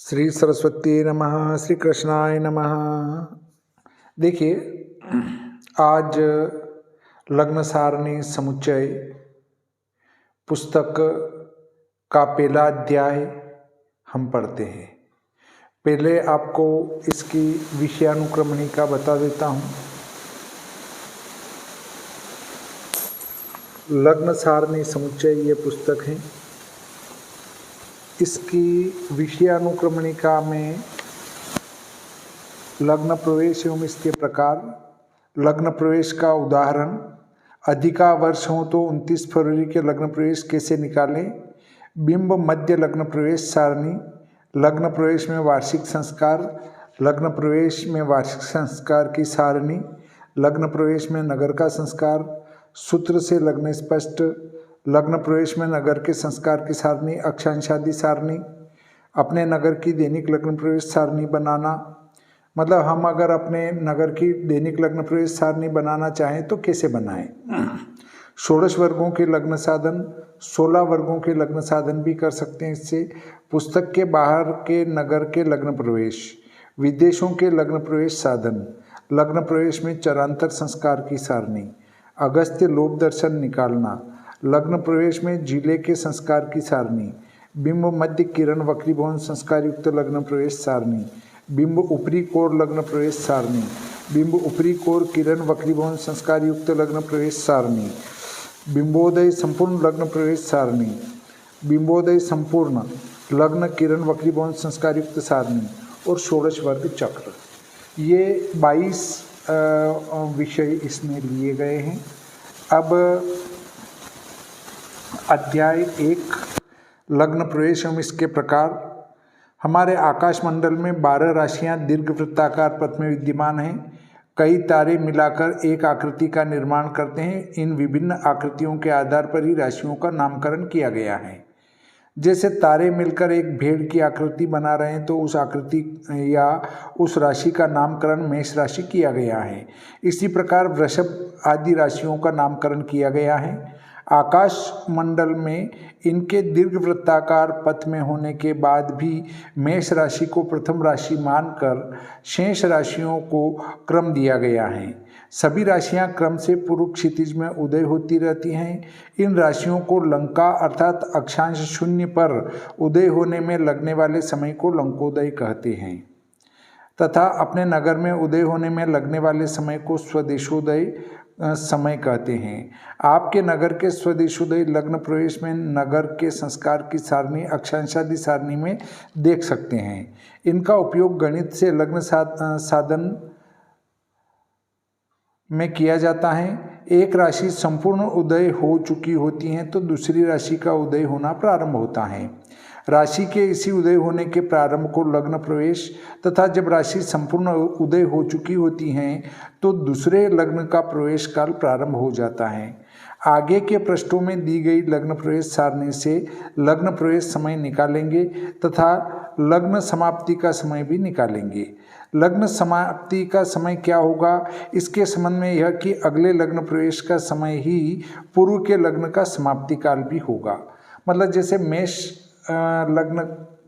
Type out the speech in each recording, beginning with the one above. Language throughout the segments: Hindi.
श्री सरस्वती नमः, श्री कृष्णाय नमः। देखिए, आज लग्न सारणी समुच्चय पुस्तक का पहला अध्याय हम पढ़ते हैं। पहले आपको इसकी विषयानुक्रमणिका बता देता हूँ। लग्न सारणी समुच्चय ये पुस्तक है। इसकी विषयानुक्रमणिका में लग्न प्रवेश एवं इसके प्रकार, लग्न प्रवेश का उदाहरण, अधिका वर्ष हो तो 29 फरवरी के लग्न प्रवेश कैसे निकालें, बिंब मध्य लग्न प्रवेश सारणी, लग्न प्रवेश में वार्षिक संस्कार, लग्न प्रवेश में वार्षिक संस्कार की सारणी, लग्न प्रवेश में नगर का संस्कार, सूत्र से लग्न स्पष्ट, लग्न प्रवेश में नगर के संस्कार की सारणी, अक्षांशादि सारणी, अपने नगर की दैनिक लग्न प्रवेश सारणी बनाना। मतलब हम अगर अपने नगर की दैनिक लग्न प्रवेश सारणी बनाना चाहें तो कैसे बनाएं। 16 वर्गों के लग्न साधन, 16 वर्गों के लग्न साधन भी कर सकते हैं। इससे पुस्तक के बाहर के नगर के लग्न प्रवेश, विदेशों के लग्न प्रवेश साधन, लग्न प्रवेश में चरांतर संस्कार की सारणी, अगस्त्य लोक दर्शन निकालना, लग्न प्रवेश में जिले के संस्कार की सारणी, बिंब मध्य किरण वक्रीभवन संस्कार युक्त लग्न प्रवेश सारणी, बिंब ऊपरी कोर लग्न प्रवेश सारणी, बिंब ऊपरी कोर किरण वक्रीभवन संस्कार युक्त लग्न प्रवेश सारणी, बिंबोदय संपूर्ण लग्न प्रवेश सारणी, बिंबोदय संपूर्ण लग्न किरण वक्रीभवन संस्कार युक्त सारणी और षोडश वर्ग चक्र। ये 22 विषय इसमें लिए गए हैं। अब अध्याय 1 लग्न प्रवेश एवं इसके प्रकार। हमारे आकाश मंडल में 12 राशियां दीर्घ वृत्ताकार पथ में विद्यमान हैं। कई तारे मिलाकर एक आकृति का निर्माण करते हैं। इन विभिन्न आकृतियों के आधार पर ही राशियों का नामकरण किया गया है। जैसे तारे मिलकर एक भेड़ की आकृति बना रहे हैं तो उस आकृति या उस राशि का नामकरण मेष राशि किया गया है। इसी प्रकार वृषभ आदि राशियों का नामकरण किया गया है। आकाश मंडल में इनके दीर्घ वृत्ताकार पथ में होने के बाद भी मेष राशि को प्रथम राशि मानकर शेष राशियों को क्रम दिया गया है। सभी राशियां क्रम से पूर्व क्षितिज में उदय होती रहती हैं। इन राशियों को लंका अर्थात अक्षांश शून्य पर उदय होने में लगने वाले समय को लंकोदय कहते हैं तथा अपने नगर में उदय होने में लगने वाले समय को स्वदेशोदय समय कहते हैं। आपके नगर के स्वदेशोदय लग्न प्रवेश में नगर के संस्कार की सारणी अक्षांशादि सारणी में देख सकते हैं। इनका उपयोग गणित से लग्न साधन में किया जाता है। एक राशि संपूर्ण उदय हो चुकी होती है तो दूसरी राशि का उदय होना प्रारंभ होता है। राशि के इसी उदय होने के प्रारंभ को लग्न प्रवेश तथा जब राशि संपूर्ण उदय हो चुकी होती हैं तो दूसरे लग्न का प्रवेश काल प्रारंभ हो जाता है। आगे के पृष्ठों में दी गई लग्न प्रवेश सारणी से लग्न प्रवेश समय निकालेंगे तथा लग्न समाप्ति का समय भी निकालेंगे। लग्न समाप्ति का समय क्या होगा, इसके संबंध में यह कि अगले लग्न प्रवेश का समय ही पूर्व के लग्न का समाप्ति काल भी होगा। मतलब जैसे मेष लग्न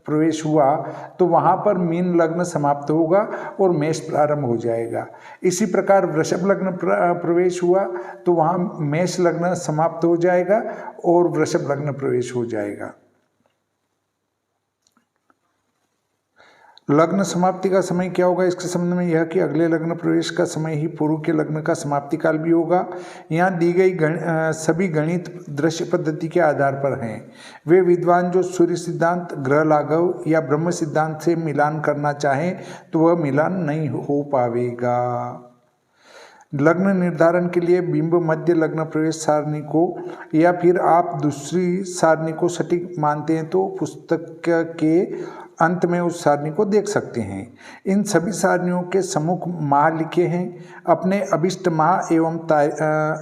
प्रवेश हुआ तो वहाँ पर मीन लग्न समाप्त होगा और मेष प्रारंभ हो जाएगा। इसी प्रकार वृषभ लग्न प्रवेश हुआ तो वहाँ मेष लग्न समाप्त हो जाएगा और वृषभ लग्न प्रवेश हो जाएगा। लग्न समाप्ति का समय क्या होगा, इसके संबंध में यह कि अगले लग्न प्रवेश का समय ही पूर्व के लग्न का समाप्ति काल भी होगा। यहाँ दी गई सभी गणित दृश्य पद्धति के आधार पर हैं। वे विद्वान जो सूर्य सिद्धांत, ग्रह लाघव या ब्रह्म सिद्धांत से मिलान करना चाहें तो वह मिलान नहीं हो पाएगा। लग्न निर्धारण के लिए बिंब मध्य लग्न प्रवेश सारणी को या फिर आप दूसरी सारणी को सटीक मानते हैं तो पुस्तक के अंत में उस सारणी को देख सकते हैं। इन सभी सारणियों के सम्मुख माह लिखे हैं। अपने अभिष्ट माह एवं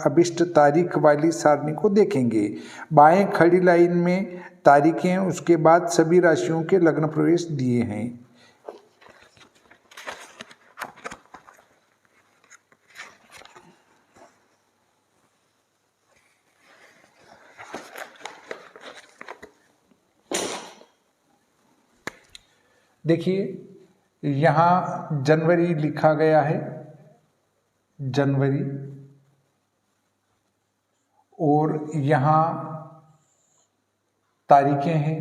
अभिष्ट तारीख वाली सारणी को देखेंगे। बाएं खड़ी लाइन में तारीखें, उसके बाद सभी राशियों के लग्न प्रवेश दिए हैं। देखिए यहाँ जनवरी लिखा गया है, जनवरी, और यहाँ तारीखें हैं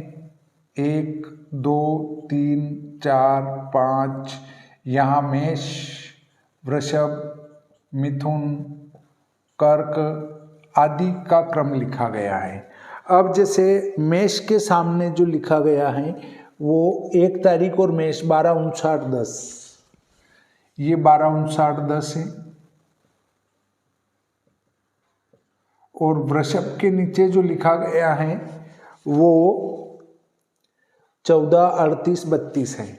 1, 2, 3, 4, 5, यहाँ मेष, वृषभ, मिथुन, कर्क आदि का क्रम लिखा गया है। अब जैसे मेष के सामने जो लिखा गया है वो 1 तारीख और मेष 12/59/10, ये 12/59/10 है। और वृषभ के नीचे जो लिखा गया है वो 14/38/32 है,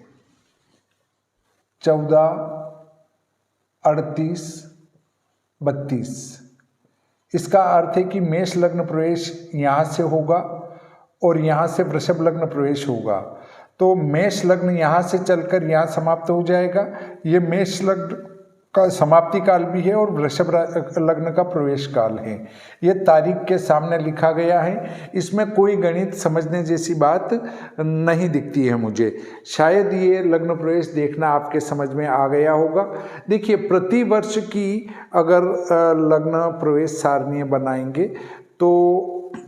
14/38/32। इसका अर्थ है कि मेष लग्न प्रवेश यहाँ से होगा और यहाँ से वृषभ लग्न प्रवेश होगा। तो मेष लग्न यहाँ से चलकर यहाँ समाप्त हो जाएगा। ये मेष लग्न का समाप्ति काल भी है और वृषभ लग्न का प्रवेश काल है। ये तारीख के सामने लिखा गया है। इसमें कोई गणित समझने जैसी बात नहीं दिखती है मुझे। शायद ये लग्न प्रवेश देखना आपके समझ में आ गया होगा। देखिए, प्रति वर्ष की अगर लग्न प्रवेश सारणियाँ बनाएंगे तो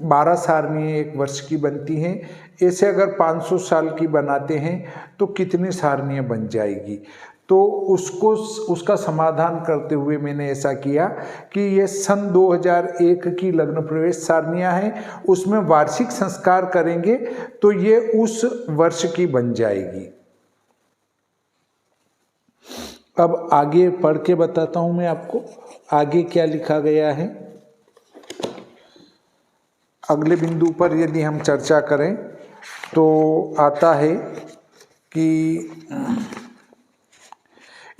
12 सारणियाँ एक वर्ष की बनती हैं। ऐसे अगर 500 साल की बनाते हैं तो कितनी सारणियाँ बन जाएगी। तो उसका समाधान करते हुए मैंने ऐसा किया कि ये सन 2001 की लग्न प्रवेश सारणियाँ हैं, उसमें वार्षिक संस्कार करेंगे तो ये उस वर्ष की बन जाएगी। अब आगे पढ़ के बताता हूँ मैं आपको आगे क्या लिखा गया है। अगले बिंदु पर यदि हम चर्चा करें तो आता है कि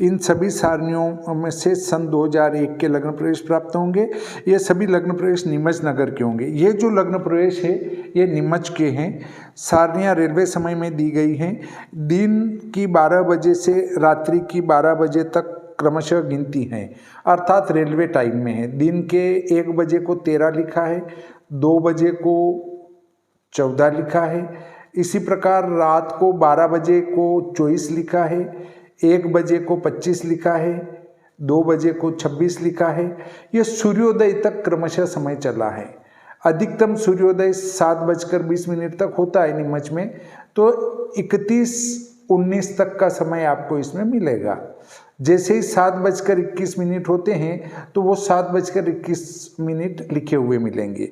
इन सभी सारणियों में से सन 2001 के लग्न प्रवेश प्राप्त होंगे। ये सभी लग्न प्रवेश नीमच नगर के होंगे। ये जो लग्न प्रवेश है ये नीमच के हैं। सारणियाँ रेलवे समय में दी गई हैं। दिन की 12 बजे से रात्रि की 12 बजे तक क्रमशः गिनती हैं, अर्थात रेलवे टाइम में है। दिन के 1 बजे को 13 लिखा है, 2 बजे को 14 लिखा है। इसी प्रकार रात को 12 बजे को 24 लिखा है, 1 बजे को 25 लिखा है, 2 बजे को 26 लिखा है। ये सूर्योदय तक क्रमशः समय चला है। अधिकतम सूर्योदय 7:20 तक होता है नीमच में, तो 31:19 तक का समय आपको इसमें मिलेगा। जैसे ही 7:21 होते हैं तो वो 7:21 लिखे हुए मिलेंगे।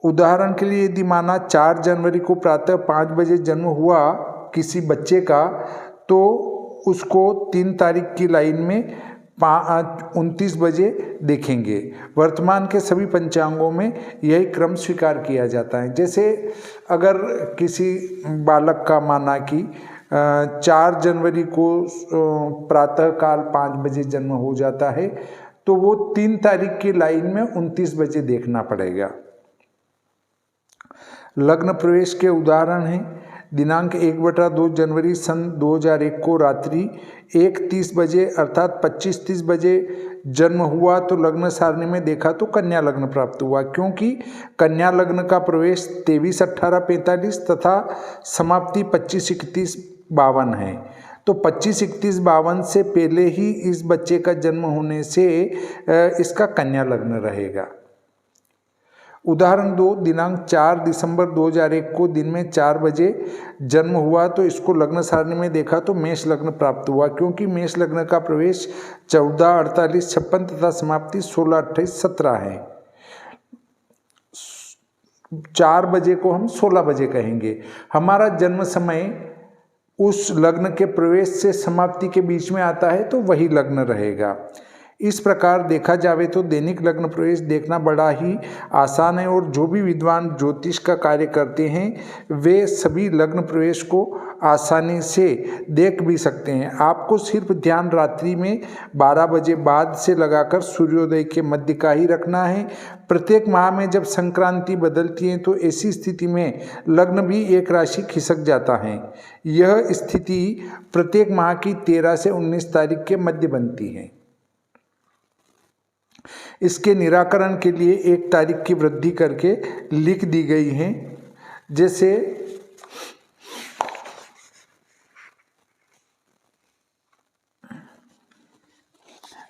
उदाहरण के लिए यदि माना 4 जनवरी को प्रातः 5 बजे जन्म हुआ किसी बच्चे का, तो उसको 3 तारीख की लाइन में 29 बजे देखेंगे। वर्तमान के सभी पंचांगों में यही क्रम स्वीकार किया जाता है। जैसे अगर किसी बालक का माना कि 4 जनवरी को प्रातःकाल 5 बजे जन्म हो जाता है, तो वो 3 तारीख की लाइन में 29 बजे देखना पड़ेगा। लग्न प्रवेश के उदाहरण हैं। दिनांक 1/2 जनवरी सन 2001 को रात्रि 1:30 बजे अर्थात 25:30 बजे जन्म हुआ तो लग्न सारणी में देखा तो कन्या लग्न प्राप्त हुआ, क्योंकि कन्या लग्न का प्रवेश 23/18/45 तथा समाप्ति 25/31/52 है। तो 25/31/52 से पहले ही इस बच्चे का जन्म होने से इसका कन्या लग्न रहेगा। उदाहरण 2, दिनांक 4 दिसंबर 2001 को दिन में 4 बजे जन्म हुआ तो इसको लग्न सारणी में देखा तो मेष लग्न प्राप्त हुआ, क्योंकि मेष लग्न का प्रवेश 14/48/56 तथा समाप्ति 16/28/17 है। 4 बजे को हम 16 बजे कहेंगे। हमारा जन्म समय उस लग्न के प्रवेश से समाप्ति के बीच में आता है तो वही लग्न रहेगा। इस प्रकार देखा जावे तो दैनिक लग्न प्रवेश देखना बड़ा ही आसान है और जो भी विद्वान ज्योतिष का कार्य करते हैं वे सभी लग्न प्रवेश को आसानी से देख भी सकते हैं। आपको सिर्फ ध्यान रात्रि में 12 बजे बाद से लगाकर सूर्योदय के मध्य का ही रखना है। प्रत्येक माह में जब संक्रांति बदलती है तो ऐसी स्थिति में लग्न भी एक राशि खिसक जाता है। यह स्थिति प्रत्येक माह की 13 से 19 तारीख के मध्य बनती है। इसके निराकरण के लिए 1 तारीख की वृद्धि करके लिख दी गई है। जैसे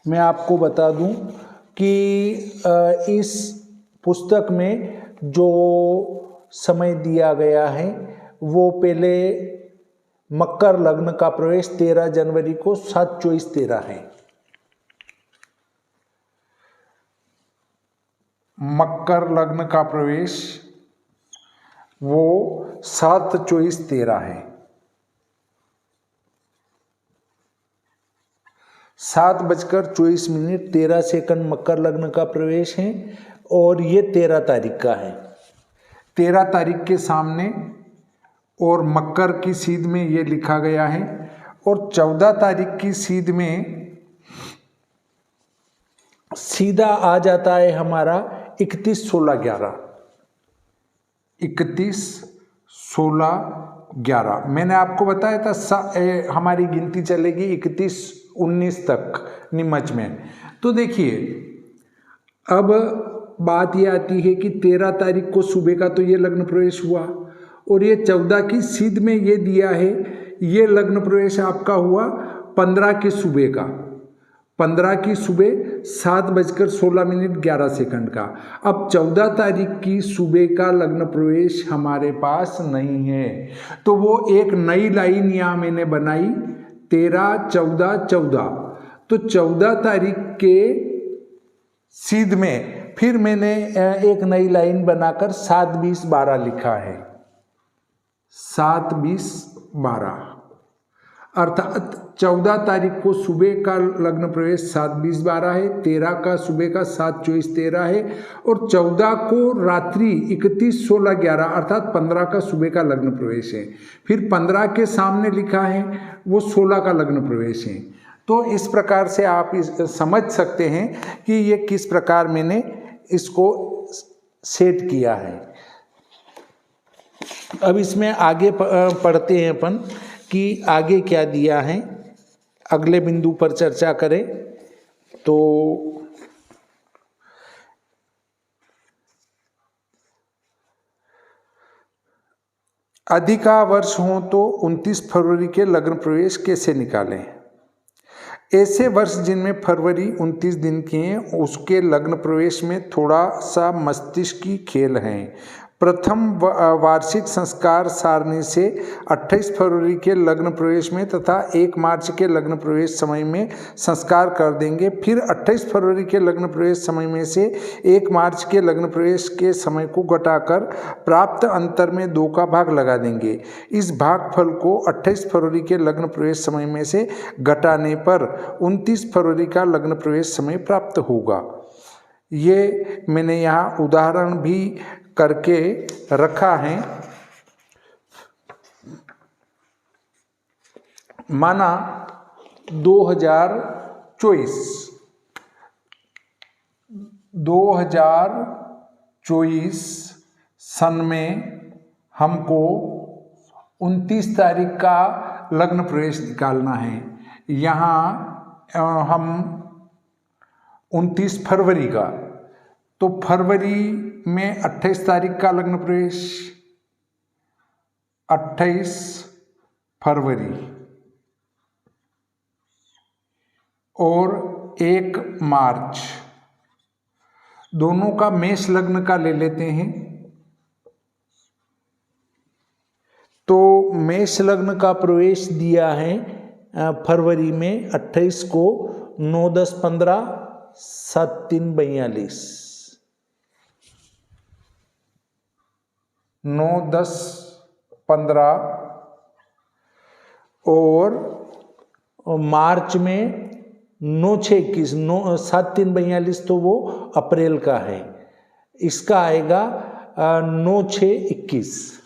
मैं आपको बता दूं कि इस पुस्तक में जो समय दिया गया है वो पहले मकर लग्न का प्रवेश 13 जनवरी को 7:24-13 है। मकर लग्न का प्रवेश वो 7:24-13 है। 7:24:13 मकर लग्न का प्रवेश है और ये 13 तारीख का है। 13 तारीख के सामने और मकर की सीध में ये लिखा गया है और 14 तारीख की सीध में सीधा आ जाता है हमारा 31-16-11। 31-16-11 मैंने आपको बताया था हमारी गिनती चलेगी 31-19 तक निमच में। तो देखिए अब बात ये आती है कि 13 तारीख को सुबह का तो ये लग्न प्रवेश हुआ और ये 14 की सीध में ये दिया है, ये लग्न प्रवेश आपका हुआ 15 की सुबह का, 15 की सुबह 7:16:11 का। अब 14 तारीख की सुबह का लग्न प्रवेश हमारे पास नहीं है, तो वो एक नई लाइन यहाँ मैंने बनाई 13-14-14। तो 14 तारीख के सीध में फिर मैंने एक नई लाइन बनाकर 7-20-12 लिखा है। 7-20-12 अर्थात 14 तारीख को सुबह का लग्न प्रवेश 7-20-12 है, 13 का सुबह का 7-24-13 है और 14 को रात्रि 31-16-11 अर्थात 15 का सुबह का लग्न प्रवेश है। फिर 15 के सामने लिखा है वो 16 का लग्न प्रवेश है। तो इस प्रकार से आप समझ सकते हैं कि ये किस प्रकार मैंने इसको सेट किया है। अब इसमें आगे पढ़ते हैं अपन कि आगे क्या दिया है, अगले बिंदु पर चर्चा करें। तो अधिका वर्ष हो तो 29 फरवरी के लग्न प्रवेश कैसे निकालें। ऐसे वर्ष जिनमें फरवरी 29 दिन के हैं उसके लग्न प्रवेश में थोड़ा सा मस्तिष्क की खेल है। प्रथम वार्षिक संस्कार सारणी से 28 फरवरी के लग्न प्रवेश में तथा 1 मार्च के लग्न प्रवेश समय में संस्कार कर देंगे। फिर 28 फरवरी के लग्न प्रवेश समय में से 1 मार्च के लग्न प्रवेश के समय को घटाकर प्राप्त अंतर में 2 का भाग लगा देंगे। इस भागफल को 28 फरवरी के लग्न प्रवेश समय में से घटाने पर 29 फरवरी का लग्न प्रवेश समय प्राप्त होगा। ये मैंने यहाँ उदाहरण भी करके रखा है। माना 2024 सन में हमको 29 तारीख का लग्न प्रवेश निकालना है। यहाँ हम 29 फरवरी का, तो फरवरी में 28 तारीख का लग्न प्रवेश, 28 फरवरी और 1 मार्च दोनों का मेष लग्न का ले लेते हैं। तो मेष लग्न का प्रवेश दिया है फरवरी में 28 को 9-10-15 7-3-42 9-10-15 और मार्च में 9-6-21 7-3-42 तो वो अप्रैल का है, इसका आएगा 9-6-21।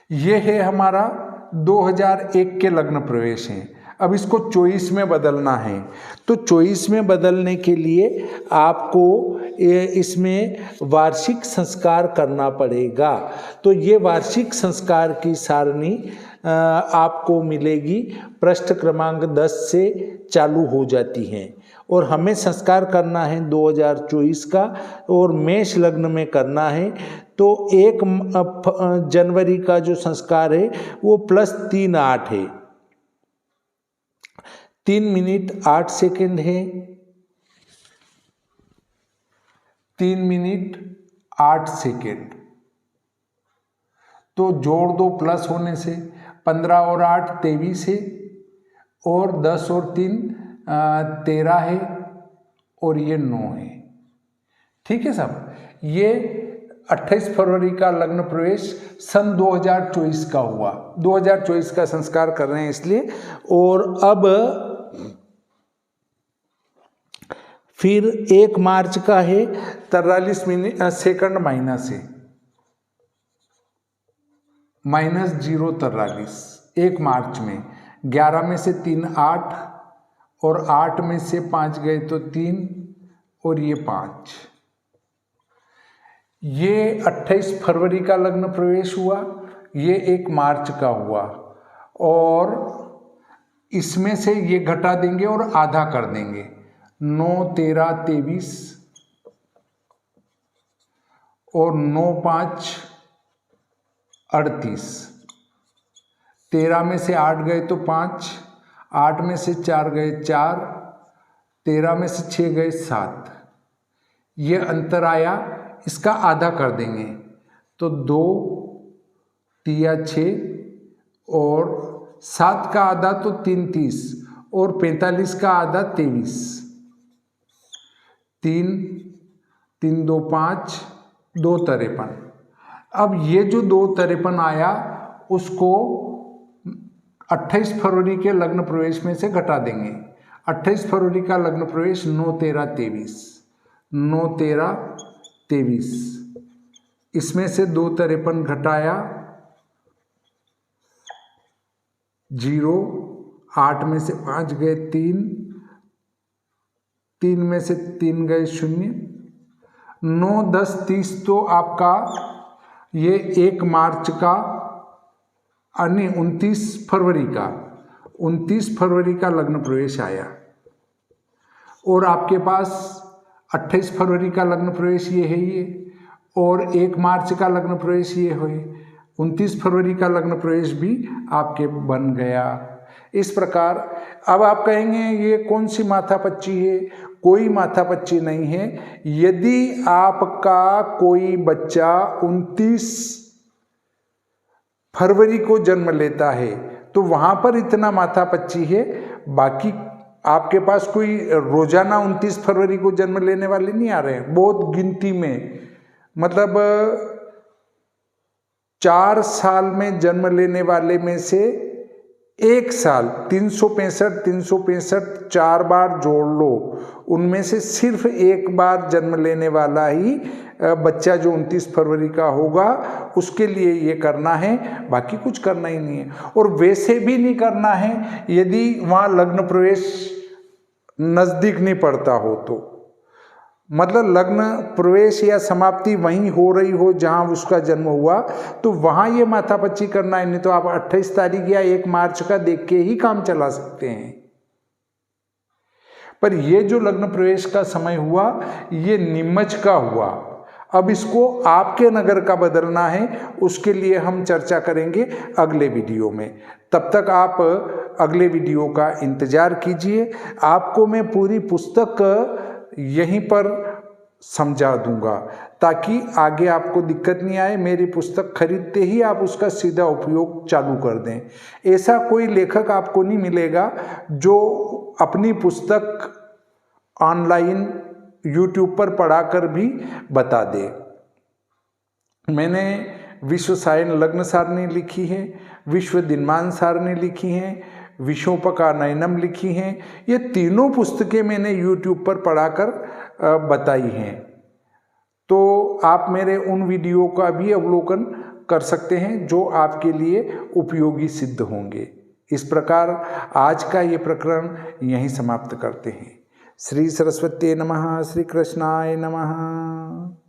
ये है हमारा 2001 के लग्न प्रवेश हैं। अब इसको 24 में बदलना है, तो 24 में बदलने के लिए आपको इसमें वार्षिक संस्कार करना पड़ेगा। तो ये वार्षिक संस्कार की सारणी आपको मिलेगी, पृष्ठ क्रमांक 10 से चालू हो जाती है और हमें संस्कार करना है 2024 का और मेष लग्न में करना है, तो 1 जनवरी का जो संस्कार है वो +3 8 है, 3 मिनट 8 सेकंड है, 3 मिनट 8 सेकंड। तो जोड़ दो प्लस होने से, 15 और 8 23 है, और 10 और 3 13 है, और ये 9 है। ठीक है साहब, ये 28 फरवरी का लग्न प्रवेश सन 2024 का हुआ, 2024 का संस्कार कर रहे हैं इसलिए। और अब फिर 1 मार्च का है 43 सेकंड माइनस है, -043 1 मार्च में। 11 में से 3 8, और 8 में से 5 गए तो 3, और ये 5। ये 28 फरवरी का लग्न प्रवेश हुआ, ये 1 मार्च का हुआ, और इसमें से ये घटा देंगे और आधा कर देंगे। 9 13 23, और 9 5 38। 13 में से 8 गए तो 5, 8 में से 4 गए 4, 13 में से 6 गए 7। ये अंतर आया, इसका आधा कर देंगे तो 2 3 6, और 7 का आधा तो 3 30, और 45 का आधा 23। 3 3 2 5, 2 53। अब ये जो 2 53 आया उसको 28 फरवरी के लग्न प्रवेश में से घटा देंगे। 28 फरवरी का लग्न प्रवेश 9 13 23, 9 13 23। इसमें से 2 53 घटाया 0, 8 में से 5 गए 3, 3 में से 3 गए 0, 9 10 30। तो आपका ये 1 मार्च का, यानी 29 फरवरी का लग्न प्रवेश आया। और आपके पास 28 फरवरी का लग्न प्रवेश ये है ये, और 1 मार्च का लग्न प्रवेश ये है, 29 फरवरी का लग्न प्रवेश भी आपके बन गया। इस प्रकार अब आप कहेंगे ये कौन सी माथापच्ची है? कोई माथापच्ची नहीं है। यदि आपका कोई बच्चा 29 फरवरी को जन्म लेता है तो वहाँ पर इतना माथापच्ची है, बाकी आपके पास कोई रोजाना 29 फरवरी को जन्म लेने वाले नहीं आ रहे हैं, बहुत गिनती में। मतलब 4 साल में जन्म लेने वाले में से 1 साल 365 4 बार जोड़ लो, उनमें से सिर्फ 1 बार जन्म लेने वाला ही बच्चा जो 29 फरवरी का होगा उसके लिए ये करना है, बाकी कुछ करना ही नहीं है। और वैसे भी नहीं करना है यदि वहाँ लग्न प्रवेश नज़दीक नहीं पड़ता हो तो, मतलब लग्न प्रवेश या समाप्ति वहीं हो रही हो जहां उसका जन्म हुआ, तो वहां ये माथापच्ची करना है। नहीं तो आप 28 तारीख या 1 मार्च का देख के ही काम चला सकते हैं। पर ये जो लग्न प्रवेश का समय हुआ ये नीमच का हुआ। अब इसको आपके नगर का बदलना है, उसके लिए हम चर्चा करेंगे अगले वीडियो में। तब तक आप अगले वीडियो का इंतजार कीजिए। आपको मैं पूरी पुस्तक यहीं पर समझा दूंगा ताकि आगे आपको दिक्कत नहीं आए। मेरी पुस्तक खरीदते ही आप उसका सीधा उपयोग चालू कर दें। ऐसा कोई लेखक आपको नहीं मिलेगा जो अपनी पुस्तक ऑनलाइन YouTube पर पढ़ाकर भी बता दे। मैंने विश्व सायन लग्न सारणी लिखी है, विश्व दिनमान सारणी लिखी है, विश्वोपका नयनम लिखी हैं। ये तीनों पुस्तकें मैंने YouTube पर पढ़ाकर बताई हैं। तो आप मेरे उन वीडियो का भी अवलोकन कर सकते हैं जो आपके लिए उपयोगी सिद्ध होंगे। इस प्रकार आज का ये प्रकरण यहीं समाप्त करते हैं। श्री सरस्वती नमः, श्री कृष्णाय नमः।